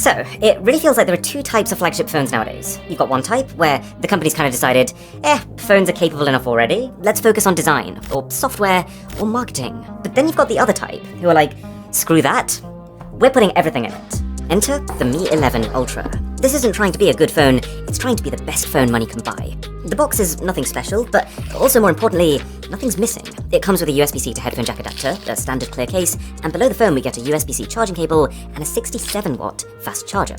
So, it really feels like there are two types of flagship phones nowadays. You've got one type, where the company's kind of decided, phones are capable enough already, let's focus on design, or software, or marketing. But then you've got the other type, who are like, screw that, we're putting everything in it. Enter the Mi 11 Ultra. This isn't trying to be a good phone, it's trying to be the best phone money can buy. The box is nothing special, but also more importantly, nothing's missing. It comes with a USB-C to headphone jack adapter, a standard clear case, and below the phone we get a USB-C charging cable and a 67-watt fast charger.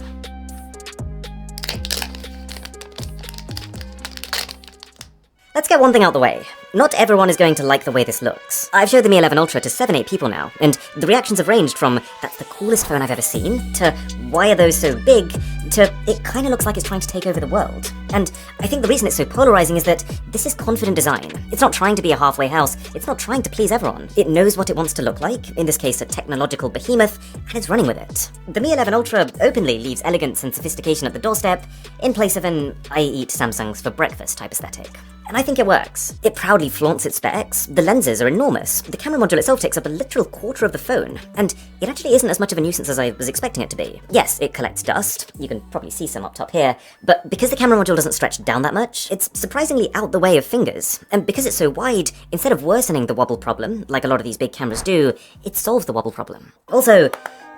Let's get one thing out the way. Not everyone is going to like the way this looks. I've showed the Mi 11 Ultra to 7-8 people now, and the reactions have ranged from, that's the coolest phone I've ever seen, to, why are those so big, to, it kinda looks like it's trying to take over the world. And I think the reason it's so polarizing is that this is confident design. It's not trying to be a halfway house, it's not trying to please everyone. It knows what it wants to look like, in this case a technological behemoth, and it's running with it. The Mi 11 Ultra openly leaves elegance and sophistication at the doorstep, in place of an I eat Samsungs for breakfast type aesthetic. And I think it works. It proudly flaunts its specs, the lenses are enormous, the camera module itself takes up a literal quarter of the phone, and it actually isn't as much of a nuisance as I was expecting it to be. Yes, it collects dust, you can probably see some up top here, but because the camera module doesn't stretch down that much, it's surprisingly out the way of fingers, and because it's so wide, instead of worsening the wobble problem, like a lot of these big cameras do, it solves the wobble problem. Also,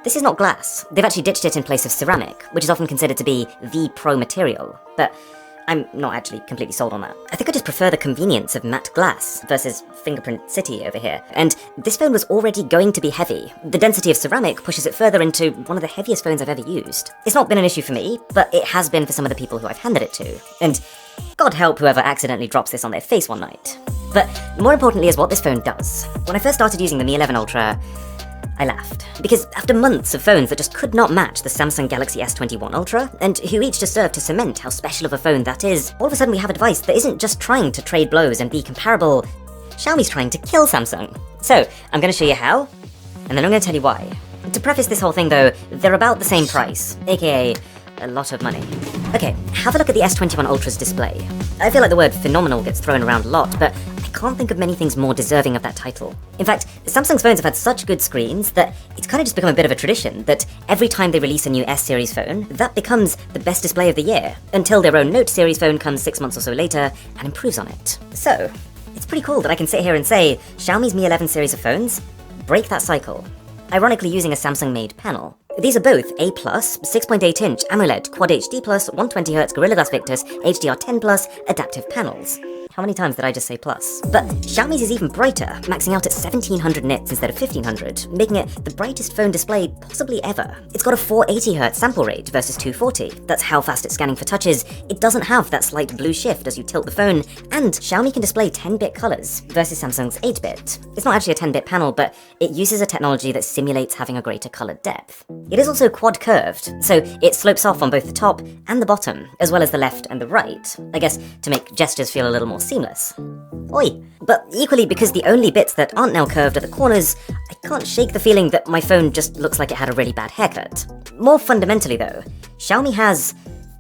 this is not glass. They've actually ditched it in place of ceramic, which is often considered to be the pro material, but I'm not actually completely sold on that. I think I just prefer the convenience of matte glass versus fingerprint city over here. And this phone was already going to be heavy. The density of ceramic pushes it further into one of the heaviest phones I've ever used. It's not been an issue for me, but it has been for some of the people who I've handed it to. And God help whoever accidentally drops this on their face one night. But more importantly is what this phone does. When I first started using the Mi 11 Ultra, I laughed, because after months of phones that just could not match the Samsung Galaxy S21 Ultra, and who each just served to cement how special of a phone that is, all of a sudden we have a device that isn't just trying to trade blows and be comparable, Xiaomi's trying to kill Samsung. So, I'm going to show you how, and then I'm going to tell you why. To preface this whole thing though, they're about the same price, aka a lot of money. Okay, have a look at the S21 Ultra's display. I feel like the word phenomenal gets thrown around a lot, but I can't think of many things more deserving of that title. In fact, Samsung's phones have had such good screens that it's kind of just become a bit of a tradition that every time they release a new S-series phone, that becomes the best display of the year, until their own Note series phone comes 6 months or so later and improves on it. So, it's pretty cool that I can sit here and say, Xiaomi's Mi 11 series of phones break that cycle, ironically using a Samsung-made panel. These are both A+, 6.8-inch AMOLED Quad HD+, 120Hz Gorilla Glass Victus HDR10+ adaptive panels. How many times did I just say plus? But Xiaomi's is even brighter, maxing out at 1700 nits instead of 1500, making it the brightest phone display possibly ever. It's got a 480Hz sample rate versus 240. That's how fast it's scanning for touches. It doesn't have that slight blue shift as you tilt the phone, and Xiaomi can display 10-bit colors versus Samsung's 8-bit. It's not actually a 10-bit panel, but it uses a technology that simulates having a greater color depth. It is also quad curved, so it slopes off on both the top and the bottom, as well as the left and the right, I guess to make gestures feel a little more seamless. Oi! But equally, because the only bits that aren't now curved are the corners, I can't shake the feeling that my phone just looks like it had a really bad haircut. More fundamentally though, Xiaomi has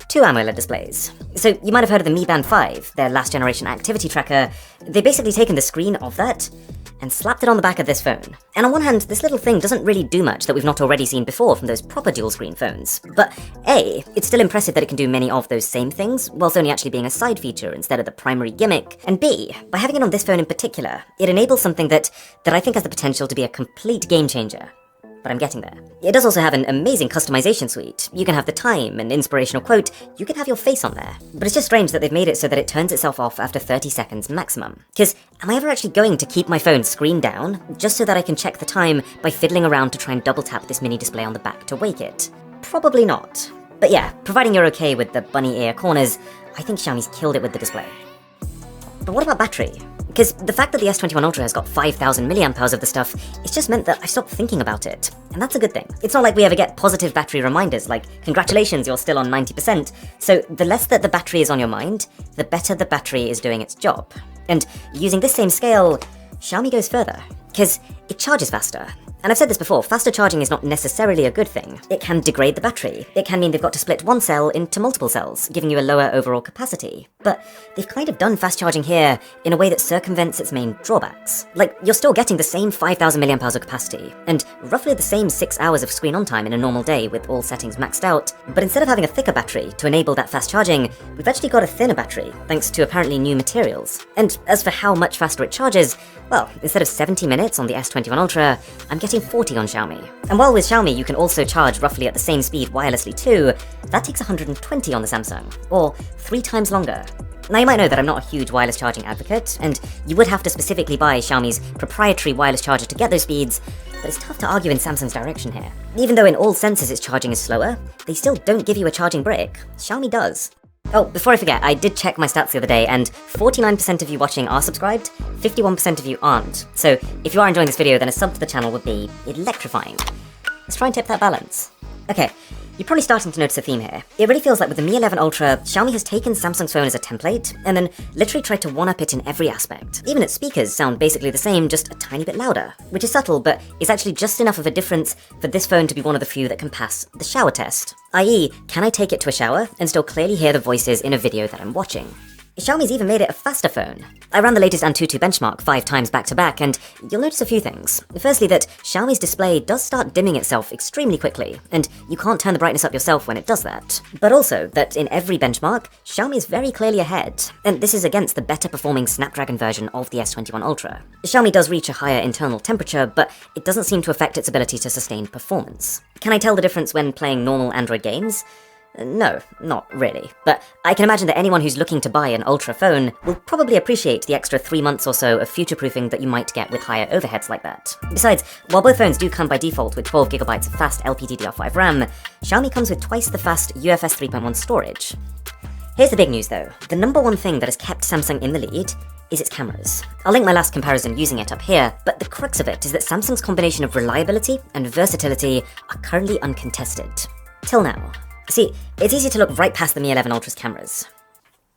two AMOLED displays. So you might have heard of the Mi Band 5, their last generation activity tracker. They've basically taken the screen of that and slapped it on the back of this phone. And on one hand, this little thing doesn't really do much that we've not already seen before from those proper dual-screen phones. But A, it's still impressive that it can do many of those same things, whilst only actually being a side feature instead of the primary gimmick. And B, by having it on this phone in particular, it enables something that I think has the potential to be a complete game changer. But I'm getting there. It does also have an amazing customization suite. You can have the time, an inspirational quote, you can have your face on there. But it's just strange that they've made it so that it turns itself off after 30 seconds maximum. Because am I ever actually going to keep my phone screen down, just so that I can check the time by fiddling around to try and double tap this mini display on the back to wake it? Probably not. But yeah, providing you're okay with the bunny ear corners, I think Xiaomi's killed it with the display. But what about battery? Because the fact that the S21 Ultra has got 5000 mAh of the stuff, it's just meant that I stopped thinking about it. And that's a good thing. It's not like we ever get positive battery reminders like, congratulations, you're still on 90%. So the less that the battery is on your mind, the better the battery is doing its job. And using this same scale, Xiaomi goes further. Because it charges faster. And I've said this before, faster charging is not necessarily a good thing. It can degrade the battery. It can mean they've got to split one cell into multiple cells, giving you a lower overall capacity. But they've kind of done fast charging here in a way that circumvents its main drawbacks. Like, you're still getting the same 5,000 mAh of capacity, and roughly the same 6 hours of screen on time in a normal day with all settings maxed out, but instead of having a thicker battery to enable that fast charging, we've actually got a thinner battery, thanks to apparently new materials. And as for how much faster it charges, well, instead of 70 minutes on the S21 Ultra, I'm getting 40 on Xiaomi. And while with Xiaomi you can also charge roughly at the same speed wirelessly too, that takes 120 on the Samsung, or 3 times longer. Now you might know that I'm not a huge wireless charging advocate, and you would have to specifically buy Xiaomi's proprietary wireless charger to get those speeds, but it's tough to argue in Samsung's direction here. Even though in all senses its charging is slower, they still don't give you a charging brick. Xiaomi does. Oh, before I forget, I did check my stats the other day, and 49% of you watching are subscribed, 51% of you aren't. So if you are enjoying this video, then a sub to the channel would be electrifying. Let's try and tip that balance. Okay, you're probably starting to notice a theme here. It really feels like with the Mi 11 Ultra, Xiaomi has taken Samsung's phone as a template, and then literally tried to one-up it in every aspect. Even its speakers sound basically the same, just a tiny bit louder, which is subtle, but is actually just enough of a difference for this phone to be one of the few that can pass the shower test. I.e., can I take it to a shower and still clearly hear the voices in a video that I'm watching? Xiaomi's even made it a faster phone. I ran the latest Antutu benchmark 5 times back to back, and you'll notice a few things. Firstly, that Xiaomi's display does start dimming itself extremely quickly, and you can't turn the brightness up yourself when it does that. But also, that in every benchmark, Xiaomi is very clearly ahead, and this is against the better performing Snapdragon version of the S21 Ultra. Xiaomi does reach a higher internal temperature, but it doesn't seem to affect its ability to sustain performance. Can I tell the difference when playing normal Android games? No, not really. But I can imagine that anyone who's looking to buy an Ultra phone will probably appreciate the extra 3 months or so of future-proofing that you might get with higher overheads like that. Besides, while both phones do come by default with 12GB of fast LPDDR5 RAM, Xiaomi comes with twice the fast UFS 3.1 storage. Here's the big news though. The number one thing that has kept Samsung in the lead is its cameras. I'll link my last comparison using it up here, but the crux of it is that Samsung's combination of reliability and versatility are currently uncontested. Till now. See, it's easy to look right past the Mi 11 Ultra's cameras.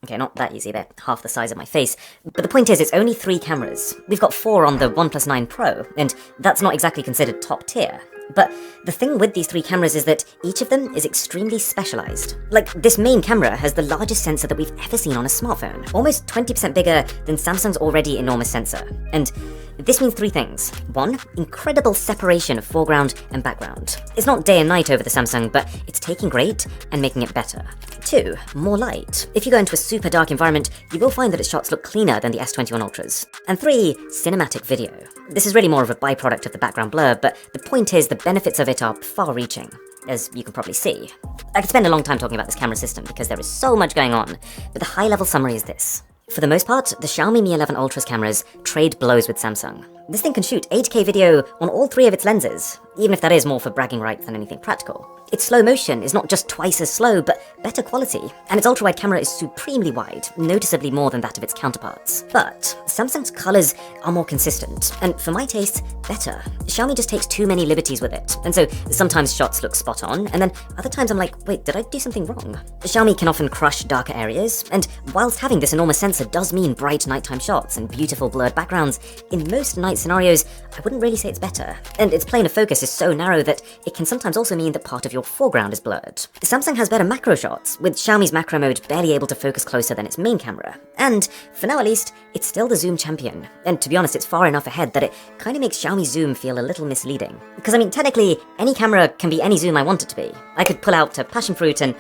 Okay, not that easy, they're half the size of my face. But the point is, it's only 3 cameras. We've got 4 on the OnePlus 9 Pro, and that's not exactly considered top tier. But the thing with these 3 cameras is that each of them is extremely specialized. Like, this main camera has the largest sensor that we've ever seen on a smartphone, almost 20% bigger than Samsung's already enormous sensor. And this means 3 things. 1, incredible separation of foreground and background. It's not day and night over the Samsung, but it's taking great and making it better. 2, more light. If you go into a super dark environment, you will find that its shots look cleaner than the S21 Ultras. And 3, cinematic video. This is really more of a byproduct of the background blur, but the point is the benefits of it are far-reaching, as you can probably see. I could spend a long time talking about this camera system because there is so much going on, but the high-level summary is this. For the most part, the Xiaomi Mi 11 Ultra's cameras trade blows with Samsung. This thing can shoot 8K video on all 3 of its lenses, even if that is more for bragging rights than anything practical. Its slow motion is not just twice as slow, but better quality, and its ultra-wide camera is supremely wide, noticeably more than that of its counterparts. But Samsung's colors are more consistent, and for my taste, better. Xiaomi just takes too many liberties with it, and so sometimes shots look spot on, and then other times I'm like, wait, did I do something wrong? Xiaomi can often crush darker areas, and whilst having this enormous sensor does mean bright nighttime shots and beautiful blurred backgrounds, in most night scenarios, I wouldn't really say it's better. And its plane of focus is so narrow that it can sometimes also mean that part of your foreground is blurred. Samsung has better macro shots, with Xiaomi's macro mode barely able to focus closer than its main camera. And, for now at least, it's still the zoom champion. And to be honest, it's far enough ahead that it kind of makes Xiaomi's zoom feel a little misleading. Because I mean, technically, any camera can be any zoom I want it to be. I could pull out a passion fruit and...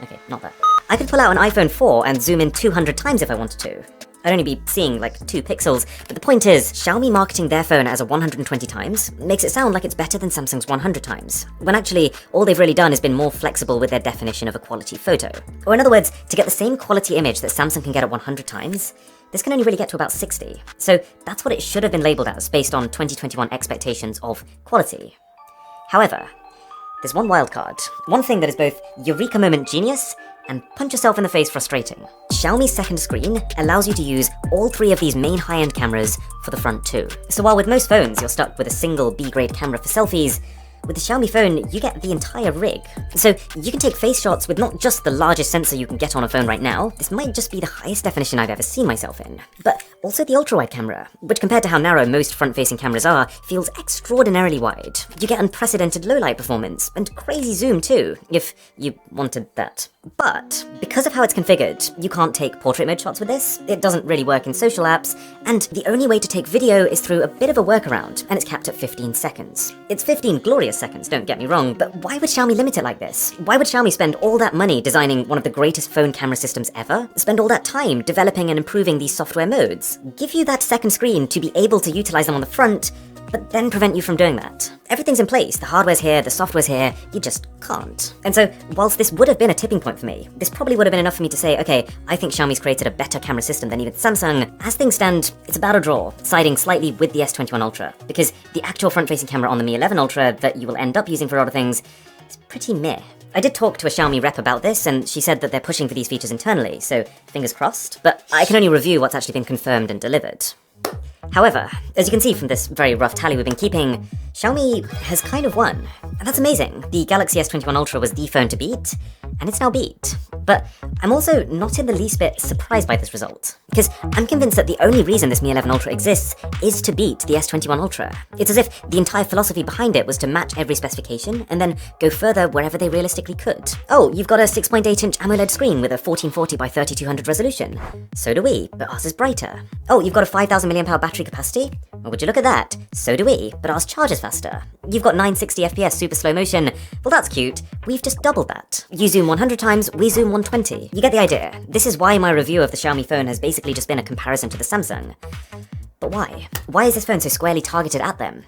okay, not that. I could pull out an iPhone 4 and zoom in 200 times if I wanted to. I'd only be seeing like 2 pixels, but the point is, Xiaomi marketing their phone as a 120 times makes it sound like it's better than Samsung's 100 times, when actually, all they've really done is been more flexible with their definition of a quality photo. Or in other words, to get the same quality image that Samsung can get at 100 times, this can only really get to about 60. So that's what it should have been labeled as, based on 2021 expectations of quality. However, there's one wildcard, one thing that is both eureka moment genius and punch yourself in the face frustrating. Xiaomi's second screen allows you to use all 3 of these main high-end cameras for the front too. So while with most phones you're stuck with a single B-grade camera for selfies, With the Xiaomi phone, you get the entire rig. So you can take face shots with not just the largest sensor you can get on a phone right now, this might just be the highest definition I've ever seen myself in, but also the ultra-wide camera, which compared to how narrow most front-facing cameras are, feels extraordinarily wide. You get unprecedented low-light performance, and crazy zoom too, if you wanted that. But because of how it's configured, you can't take portrait mode shots with this, it doesn't really work in social apps, and the only way to take video is through a bit of a workaround, and it's capped at 15 seconds. It's 15 glorious seconds, don't get me wrong, but why would Xiaomi limit it like this? Why would Xiaomi spend all that money designing one of the greatest phone camera systems ever? Spend all that time developing and improving these software modes? Give you that second screen to be able to utilize them on the front, but then prevent you from doing that. Everything's in place, the hardware's here, the software's here, you just can't. And so, whilst this would have been a tipping point for me, this probably would have been enough for me to say, okay, I think Xiaomi's created a better camera system than even Samsung. As things stand, it's about a draw, siding slightly with the S21 Ultra, because the actual front-facing camera on the Mi 11 Ultra that you will end up using for other things is pretty meh. I did talk to a Xiaomi rep about this, and she said that they're pushing for these features internally, so fingers crossed, but I can only review what's actually been confirmed and delivered. However, as you can see from this very rough tally we've been keeping, Xiaomi has kind of won. And that's amazing. The Galaxy S21 Ultra was the phone to beat, and it's now beat. But I'm also not in the least bit surprised by this result, because I'm convinced that the only reason this Mi 11 Ultra exists is to beat the S21 Ultra. It's as if the entire philosophy behind it was to match every specification, and then go further wherever they realistically could. Oh, you've got a 6.8-inch AMOLED screen with a 1440 by 3200 resolution. So do we, but ours is brighter. Oh, you've got a 5000 mAh battery capacity? Well, would you look at that? So do we, but ours charges faster. You've got 960 FPS super slow motion. Well, that's cute. We've just doubled that. You zoom 100 times, we zoom 120. You get the idea. This is why my review of the Xiaomi phone has basically just been a comparison to the Samsung. But why? Why is this phone so squarely targeted at them?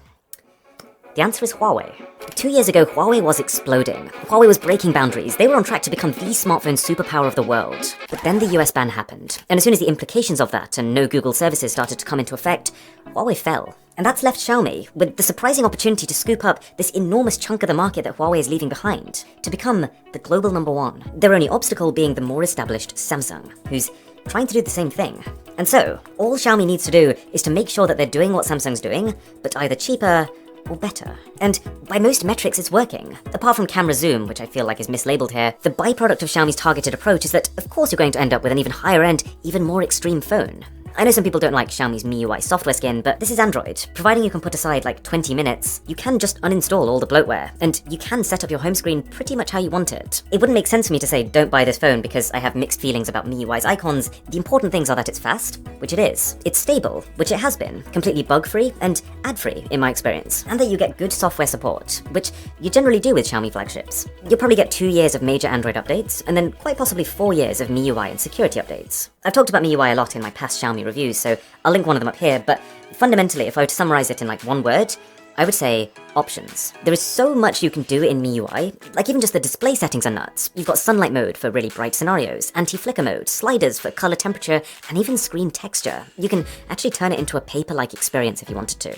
The answer is Huawei. 2 years ago, Huawei was exploding. Huawei was breaking boundaries. They were on track to become the smartphone superpower of the world. But then the US ban happened. And as soon as the implications of that and no Google services started to come into effect, Huawei fell. And that's left Xiaomi with the surprising opportunity to scoop up this enormous chunk of the market that Huawei is leaving behind, to become the global #1. Their only obstacle being the more established Samsung, who's trying to do the same thing. And so, all Xiaomi needs to do is to make sure that they're doing what Samsung's doing, but either cheaper or better. And by most metrics, it's working. Apart from camera zoom, which I feel like is mislabeled here, the byproduct of Xiaomi's targeted approach is that, of course, you're going to end up with an even higher end, even more extreme phone. I know some people don't like Xiaomi's MIUI software skin, but this is Android. Providing you can put aside like 20 minutes, you can just uninstall all the bloatware, and you can set up your home screen pretty much how you want it. It wouldn't make sense for me to say don't buy this phone because I have mixed feelings about MIUI's icons. The important things are that it's fast, which it is. It's stable, which it has been, completely bug-free and ad-free in my experience, and that you get good software support, which you generally do with Xiaomi flagships. You'll probably get 2 years of major Android updates, and then quite possibly 4 years of MIUI and security updates. I've talked about MIUI a lot in my past Xiaomi reviews, so I'll link one of them up here, but fundamentally, if I were to summarize it in like one word, I would say options. There is so much you can do in MIUI, like even just the display settings are nuts. You've got sunlight mode for really bright scenarios, anti-flicker mode, sliders for color temperature, and even screen texture. You can actually turn it into a paper-like experience if you wanted to.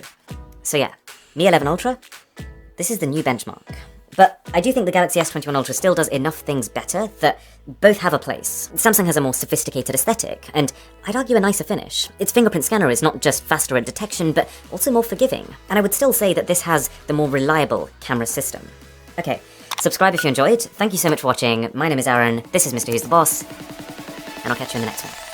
So yeah, Mi 11 Ultra, this is the new benchmark. But I do think the Galaxy S21 Ultra still does enough things better that both have a place. Samsung has a more sophisticated aesthetic, and I'd argue a nicer finish. Its fingerprint scanner is not just faster at detection, but also more forgiving. And I would still say that this has the more reliable camera system. Okay, subscribe if you enjoyed. Thank you so much for watching. My name is Aaron, this is Mr. Who's the Boss, and I'll catch you in the next one.